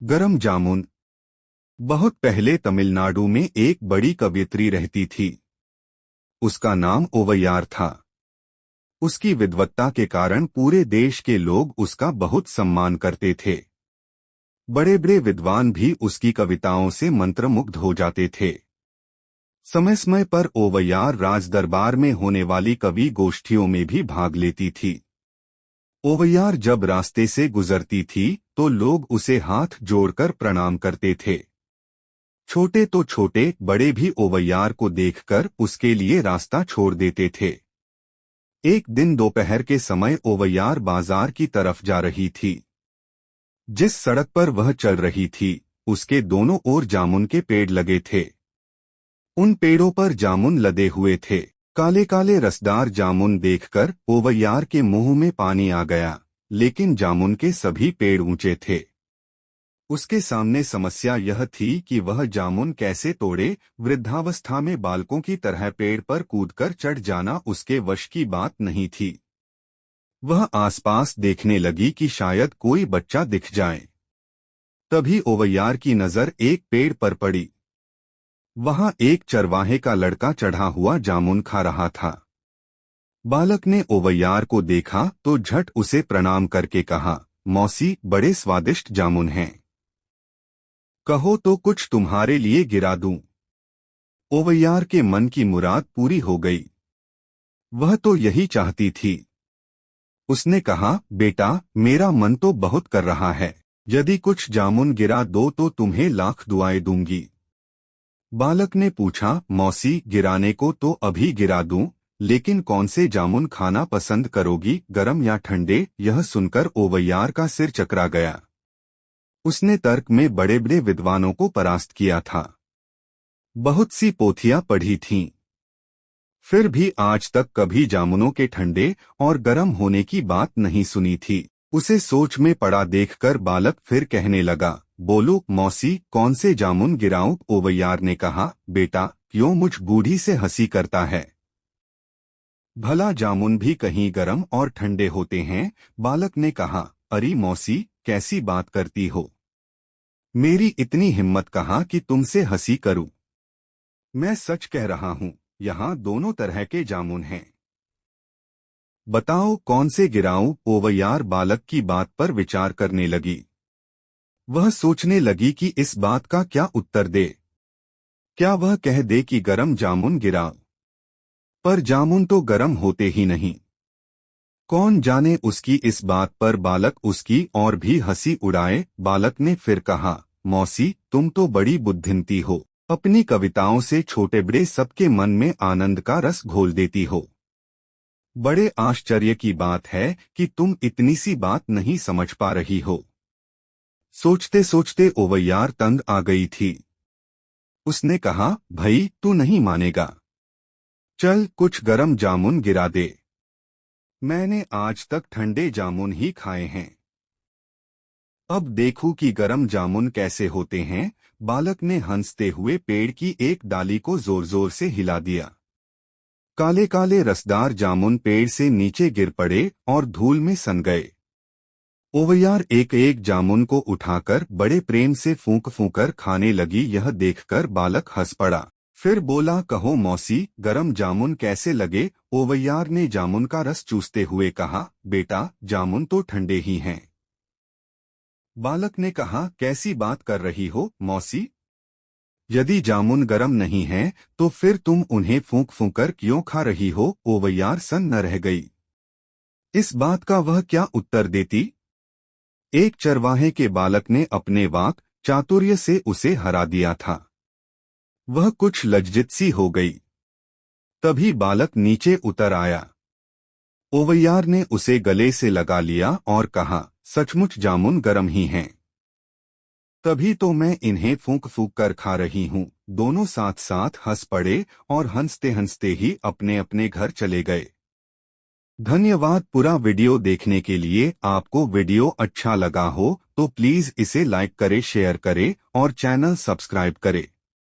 गरम जामुन। बहुत पहले तमिलनाडु में एक बड़ी कवयित्री रहती थी। उसका नाम ओवैयार था। उसकी विद्वत्ता के कारण पूरे देश के लोग उसका बहुत सम्मान करते थे। बड़े बड़े विद्वान भी उसकी कविताओं से मंत्रमुग्ध हो जाते थे। समय समय पर ओवैयार राज दरबार में होने वाली कवि गोष्ठियों में भी भाग लेती थी। ओवैयार जब रास्ते से गुजरती थी तो लोग उसे हाथ जोड़कर प्रणाम करते थे। छोटे तो छोटे, बड़े भी ओवैयार को देखकर उसके लिए रास्ता छोड़ देते थे। एक दिन दोपहर के समय ओवैयार बाजार की तरफ जा रही थी। जिस सड़क पर वह चल रही थी उसके दोनों ओर जामुन के पेड़ लगे थे। उन पेड़ों पर जामुन लदे हुए थे। काले काले रसदार जामुन देखकर ओवैयार के मुंह में पानी आ गया, लेकिन जामुन के सभी पेड़ ऊंचे थे। उसके सामने समस्या यह थी कि वह जामुन कैसे तोड़े। वृद्धावस्था में बालकों की तरह पेड़ पर कूदकर चढ़ जाना उसके वश की बात नहीं थी। वह आसपास देखने लगी कि शायद कोई बच्चा दिख जाए। तभी ओवैयार की नजर एक पेड़ पर पड़ी। वहां एक चरवाहे का लड़का चढ़ा हुआ जामुन खा रहा था। बालक ने ओवैयार को देखा तो झट उसे प्रणाम करके कहा, मौसी, बड़े स्वादिष्ट जामुन हैं। कहो तो कुछ तुम्हारे लिए गिरा दूं। ओवैयार के मन की मुराद पूरी हो गई। वह तो यही चाहती थी। उसने कहा, बेटा, मेरा मन तो बहुत कर रहा है। यदि कुछ जामुन गिरा दो तो तुम्हें लाख दुआएं दूंगी। बालक ने पूछा, मौसी, गिराने को तो अभी गिरा दूं, लेकिन कौन से जामुन खाना पसंद करोगी, गरम या ठंडे? यह सुनकर ओवैयार का सिर चकरा गया। उसने तर्क में बड़े बड़े विद्वानों को परास्त किया था। बहुत सी पोथियां पढ़ी थीं। फिर भी आज तक कभी जामुनों के ठंडे और गरम होने की बात नहीं सुनी थी। उसे सोच में पड़ा देखकर बालक फिर कहने लगा, बोलो मौसी, कौन से जामुन गिराऊं? ओवैयार ने कहा, बेटा, क्यों मुझ बूढ़ी से हंसी करता है? भला जामुन भी कहीं गरम और ठंडे होते हैं? बालक ने कहा, अरे मौसी, कैसी बात करती हो? मेरी इतनी हिम्मत कहाँ कि तुमसे हंसी करूं। मैं सच कह रहा हूं, यहाँ दोनों तरह के जामुन हैं। बताओ कौन से गिराऊं? ओवैयार बालक की बात पर विचार करने लगी। वह सोचने लगी कि इस बात का क्या उत्तर दे। क्या वह कह दे कि गरम जामुन गिराओ? पर जामुन तो गरम होते ही नहीं। कौन जाने उसकी इस बात पर बालक उसकी और भी हंसी उड़ाए। बालक ने फिर कहा, मौसी, तुम तो बड़ी बुद्धिमती हो। अपनी कविताओं से छोटे बड़े सबके मन में आनंद का रस घोल देती हो। बड़े आश्चर्य की बात है कि तुम इतनी सी बात नहीं समझ पा रही हो। सोचते सोचते ओवैयार तंग आ गई थी। उसने कहा, भई, तू नहीं मानेगा। चल कुछ गरम जामुन गिरा दे। मैंने आज तक ठंडे जामुन ही खाए हैं। अब देखूं कि गरम जामुन कैसे होते हैं। बालक ने हंसते हुए पेड़ की एक डाली को जोर जोर से हिला दिया। काले काले रसदार जामुन पेड़ से नीचे गिर पड़े और धूल में सन गए। ओवैयार एक एक जामुन को उठाकर बड़े प्रेम से फूंक फूंकर खाने लगी। यह देखकर बालक हंस पड़ा। फिर बोला, कहो मौसी, गरम जामुन कैसे लगे? ओवैयार ने जामुन का रस चूसते हुए कहा, बेटा, जामुन तो ठंडे ही हैं। बालक ने कहा, कैसी बात कर रही हो मौसी? यदि जामुन गरम नहीं हैं, तो फिर तुम उन्हें फूंक फूंकर क्यों खा रही हो? ओवैयार सन्न न रह गई। इस बात का वह क्या उत्तर देती? एक चरवाहे के बालक ने अपने वाक चातुर्य से उसे हरा दिया था। वह कुछ लज्जित सी हो गई। तभी बालक नीचे उतर आया। ओवैयार ने उसे गले से लगा लिया और कहा, सचमुच जामुन गरम ही हैं। तभी तो मैं इन्हें फूंक फूंक कर खा रही हूँ। दोनों साथ साथ हंस पड़े और हंसते हंसते ही अपने अपने घर चले गए। धन्यवाद। पूरा वीडियो देखने के लिए। आपको वीडियो अच्छा लगा हो तो प्लीज इसे लाइक करें, शेयर करें और चैनल सब्सक्राइब करें।